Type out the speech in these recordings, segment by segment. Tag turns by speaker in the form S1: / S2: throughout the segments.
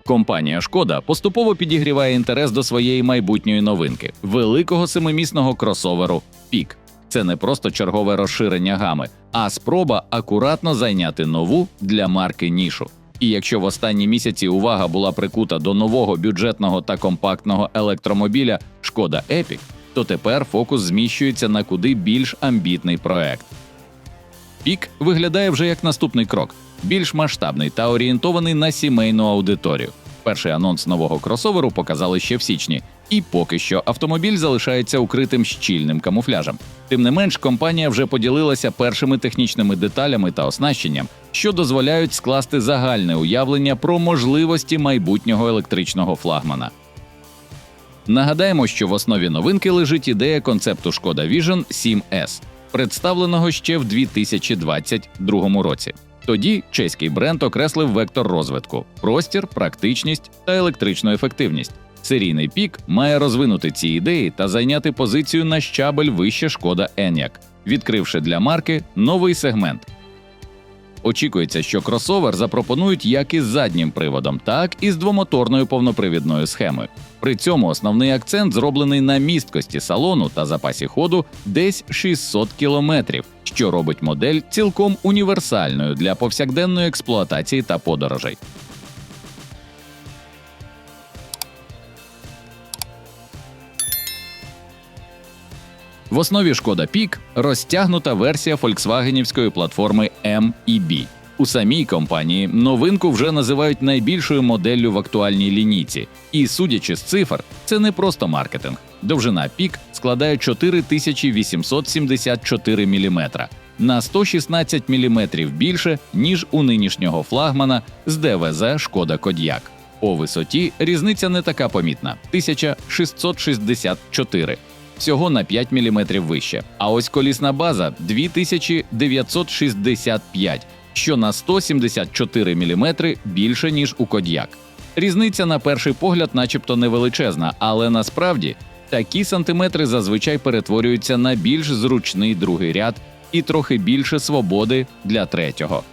S1: Компанія «Шкода» поступово підігріває інтерес до своєї майбутньої новинки – великого семимісного кросоверу «Пік». Це не просто чергове розширення гами, а спроба акуратно зайняти нову для марки нішу. І якщо в останні місяці увага була прикута до нового бюджетного та компактного електромобіля «Шкода Епік», то тепер фокус зміщується на куди більш амбітний проект. «Пік» виглядає вже як наступний крок – більш масштабний та орієнтований на сімейну аудиторію. Перший анонс нового кросоверу показали ще в січні, і поки що автомобіль залишається укритим щільним камуфляжем. Тим не менш, компанія вже поділилася першими технічними деталями та оснащенням, що дозволяють скласти загальне уявлення про можливості майбутнього електричного флагмана. Нагадаємо, що в основі новинки лежить ідея концепту Шкода Vision 7S, представленого ще в 2022 році. Тоді чеський бренд окреслив вектор розвитку – простір, практичність та електричну ефективність. Серійний «Пік» має розвинути ці ідеї та зайняти позицію на щабель вище «Шкода Enyaq», відкривши для марки новий сегмент. Очікується, що кросовер запропонують як із заднім приводом, так і з двомоторною повнопривідною схемою. При цьому основний акцент зроблений на місткості салону та запасі ходу десь 600 кілометрів, що робить модель цілком універсальною для повсякденної експлуатації та подорожей. В основі «Шкода Пік» розтягнута версія фольксвагенівської платформи М і Б. У самій компанії новинку вже називають найбільшою моделлю в актуальній лінійці. І, судячи з цифр, це не просто маркетинг. Довжина «Пік» складає 4874 мм, на 116 мм більше, ніж у нинішнього флагмана з ДВЗ «Шкода Кодіак». По висоті різниця не така помітна – 1664 всього на 5 мм вище. А ось колісна база – 2965, що на 174 мм більше, ніж у Кодіак. Різниця на перший погляд начебто невеличезна, але насправді такі сантиметри зазвичай перетворюються на більш зручний другий ряд і трохи більше свободи для третього.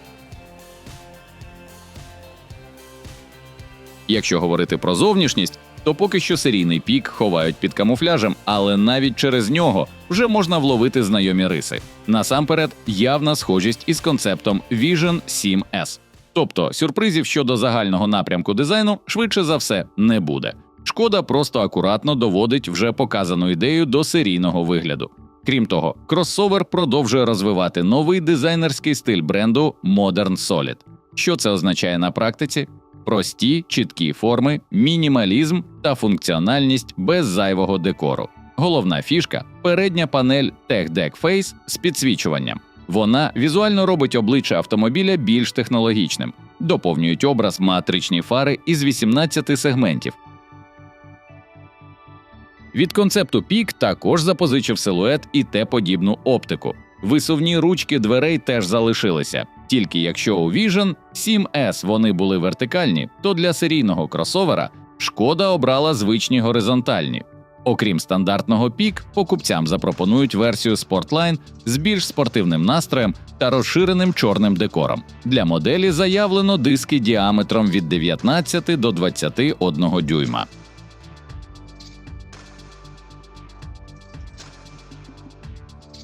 S1: Якщо говорити про зовнішність, то поки що серійний «Пік» ховають під камуфляжем, але навіть через нього вже можна вловити знайомі риси. Насамперед, явна схожість із концептом Vision 7S. Тобто сюрпризів щодо загального напрямку дизайну швидше за все не буде. Шкода просто акуратно доводить вже показану ідею до серійного вигляду. Крім того, кросовер продовжує розвивати новий дизайнерський стиль бренду Modern Solid. Що це означає на практиці? Прості, чіткі форми, мінімалізм та функціональність без зайвого декору. Головна фішка – передня панель Tech Deck Face з підсвічуванням. Вона візуально робить обличчя автомобіля більш технологічним. Доповнюють образ матричні фари із 18 сегментів. Від концепту «Пік» також запозичив силует і Т-подібну оптику. Висувні ручки дверей теж залишилися. Тільки якщо у Vision 7S вони були вертикальні, то для серійного кросовера Шкода обрала звичні горизонтальні. Окрім стандартного «Пік», покупцям запропонують версію Sportline з більш спортивним настроєм та розширеним чорним декором. Для моделі заявлено диски діаметром від 19 до 21 дюйма.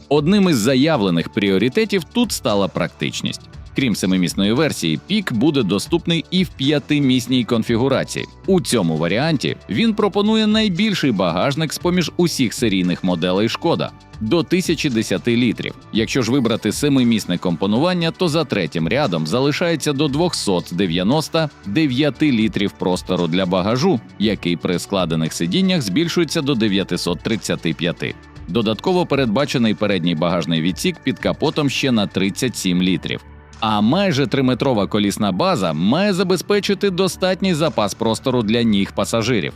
S1: Одним із заявлених пріоритетів тут стала практичність. Крім семимісної версії, «Пік» буде доступний і в 5-місній конфігурації. У цьому варіанті він пропонує найбільший багажник з-поміж усіх серійних моделей «Шкода» – до 1010 літрів. Якщо ж вибрати 7-місне компонування, то за третім рядом залишається до 299 літрів простору для багажу, який при складених сидіннях збільшується до 935. Додатково передбачений передній багажний відсік під капотом ще на 37 літрів. А майже 3-метрова колісна база має забезпечити достатній запас простору для ніг пасажирів.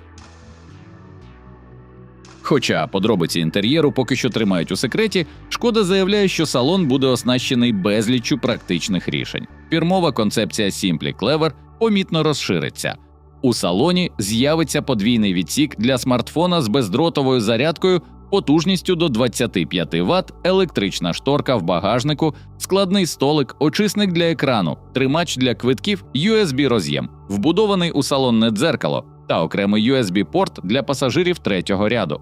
S1: Хоча подробиці інтер'єру поки що тримають у секреті, Шкода заявляє, що салон буде оснащений безліччю практичних рішень. Фірмова концепція Simply Clever помітно розшириться. У салоні з'явиться подвійний відсік для смартфона з бездротовою зарядкою потужністю до 25 Вт, електрична шторка в багажнику, складний столик, очисник для екрану, тримач для квитків, USB-роз'єм, вбудований у салонне дзеркало та окремий USB-порт для пасажирів третього ряду.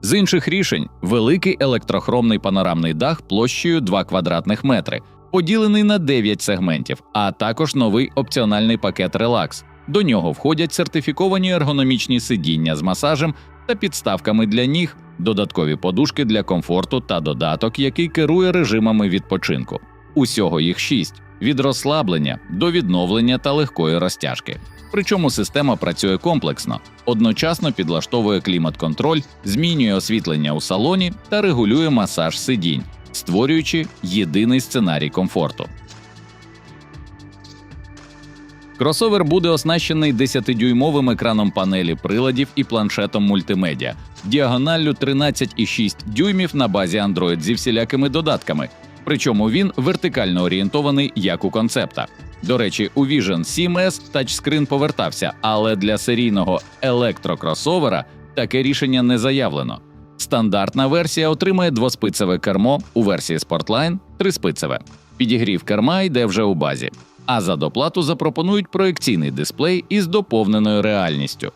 S1: З інших рішень – великий електрохромний панорамний дах площею 2 квадратних метри, поділений на 9 сегментів, а також новий опціональний пакет «Релакс». До нього входять сертифіковані ергономічні сидіння з масажем та підставками для ніг, додаткові подушки для комфорту та додаток, який керує режимами відпочинку. Усього їх 6 – від розслаблення до відновлення та легкої розтяжки. Причому система працює комплексно, одночасно підлаштовує клімат-контроль, змінює освітлення у салоні та регулює масаж сидінь, створюючи єдиний сценарій комфорту. Кросовер буде оснащений 10-дюймовим екраном панелі приладів і планшетом мультимедіа, діагоналлю 13,6 дюймів на базі Android зі всілякими додатками, причому він вертикально орієнтований як у концепта. До речі, у Vision 7S тачскрін повертався, але для серійного електрокросовера таке рішення не заявлено. Стандартна версія отримає двоспицеве кермо, у версії Sportline – триспицеве. Підігрів керма йде вже у базі. А за доплату запропонують проекційний дисплей із доповненою реальністю.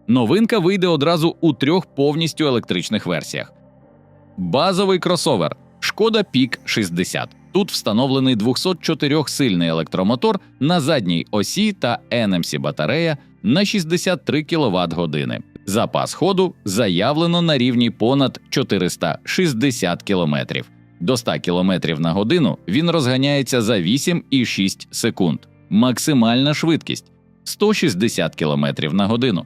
S1: Новинка вийде одразу у 3 повністю електричних версіях. Базовий кросовер Шкода Пік 60. Тут встановлений 204-сильний електромотор на задній осі та NMC-батарея на 63 кВт-години. Запас ходу заявлено на рівні понад 460 км. До 100 км на годину він розганяється за 8,6 секунд. Максимальна швидкість – 160 км на годину.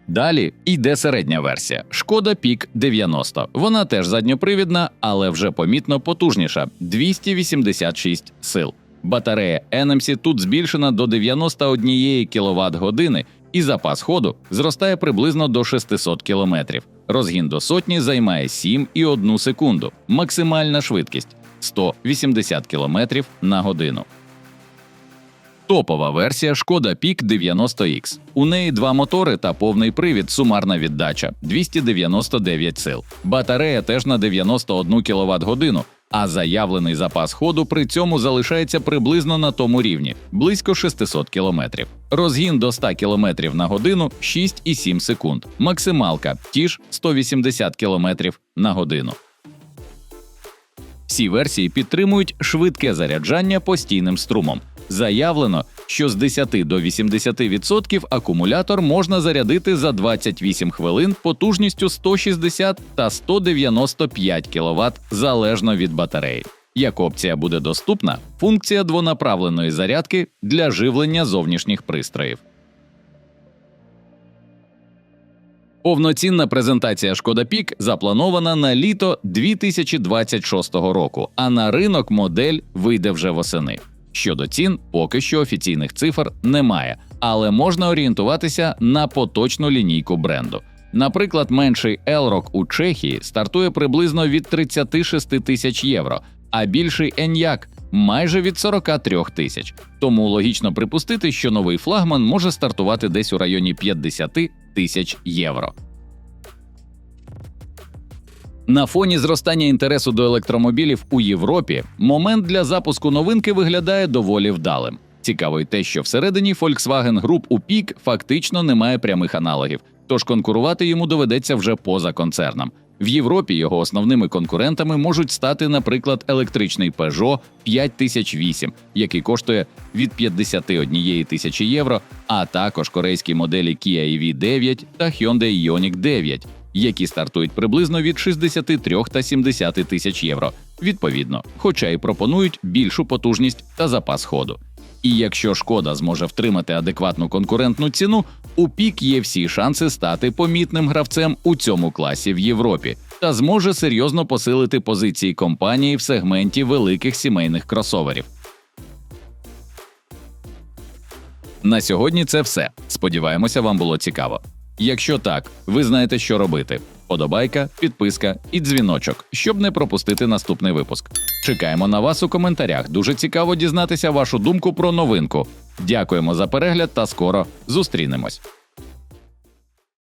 S1: Далі йде середня версія – Шкода Пік 90. Вона теж задньопривідна, але вже помітно потужніша – 286 сил. Батарея NMC тут збільшена до 91 кВт-години, і запас ходу зростає приблизно до 600 км. Розгін до сотні займає 7,1 секунду. Максимальна швидкість – 180 км на годину. Топова версія Шкода Пік 90X. У неї 2 мотори та повний привід, сумарна віддача – 299 сил. Батарея теж на 91 кВт-годину, а заявлений запас ходу при цьому залишається приблизно на тому рівні – близько 600 км. Розгін до 100 км на годину – 6,7 секунд. Максималка – ті ж 180 км на годину. Всі версії підтримують швидке заряджання постійним струмом. Заявлено, що з 10 до 80% акумулятор можна зарядити за 28 хвилин потужністю 160 та 195 кВт залежно від батареї. Як опція буде доступна функція двонаправленої зарядки для живлення зовнішніх пристроїв. Повноцінна презентація Шкода Пік запланована на літо 2026 року, а на ринок модель вийде вже восени. Щодо цін, поки що офіційних цифр немає, але можна орієнтуватися на поточну лінійку бренду. Наприклад, менший Elroq у Чехії стартує приблизно від 36 тисяч євро, а більший Enyaq – майже від 43 тисяч. Тому логічно припустити, що новий флагман може стартувати десь у районі 50 тисяч євро. На фоні зростання інтересу до електромобілів у Європі момент для запуску новинки виглядає доволі вдалим. Цікаво й те, що всередині Volkswagen Group у Пік фактично немає прямих аналогів, тож конкурувати йому доведеться вже поза концерном. В Європі його основними конкурентами можуть стати, наприклад, електричний Peugeot 5008, який коштує від 51 тисячі євро, а також корейські моделі Kia EV9 та Hyundai Ioniq 9, які стартують приблизно від 63 та 70 тисяч євро, відповідно, хоча й пропонують більшу потужність та запас ходу. І якщо Шкода зможе втримати адекватну конкурентну ціну, у Пік є всі шанси стати помітним гравцем у цьому класі в Європі та зможе серйозно посилити позиції компанії в сегменті великих сімейних кросоверів. На сьогодні це все. Сподіваємося, вам було цікаво. Якщо так, ви знаєте, що робити. Подобайка, підписка і дзвіночок, щоб не пропустити наступний випуск. Чекаємо на вас у коментарях. Дуже цікаво дізнатися вашу думку про новинку. Дякуємо за перегляд та скоро зустрінемось.